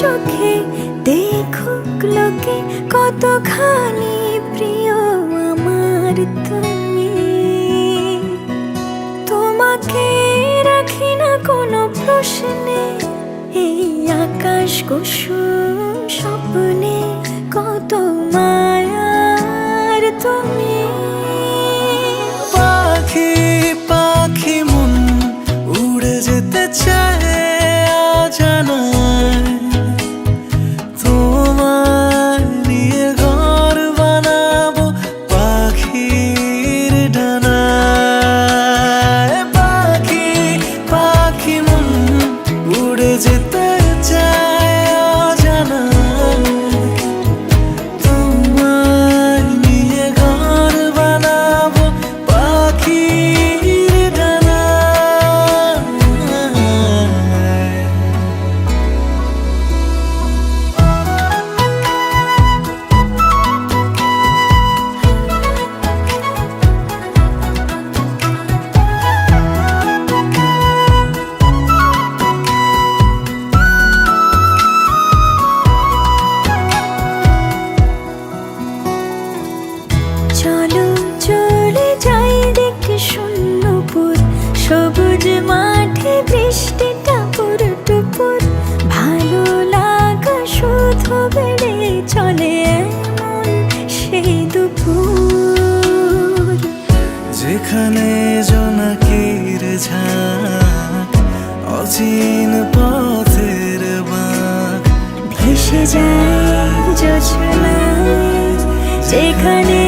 চোখে দেখুক লোকে কতখানি প্রিয় আমার তুমি। তোমাকে রাখি না কোনো প্রশ্নে, এই আকাশ কুসুম স্বপ্নে কত মায়ার তুমি। পাখি পাখি মন উড়ে যেতে চায় অজানায়, তোমার নিয়ে ঘর বানাবো পাখির ডানায়। পাখি পাখি মন উড়ে যেতে চায় অজানায়, তোমার নিয়ে ঘর বানাবো পাখির ডানায়। চলো চলে যাই দেখে শূন্যপুর, সবুজ মাঠে বৃষ্টি টাপুর টুপুর। ভালো লাগা শুধু বেড়ে চলে এমন সেই দুপুর, যেখানে জোনাকির ঝাঁক অচিন পথের বাঁক ভেসে যায় জোছনায়, যেখানে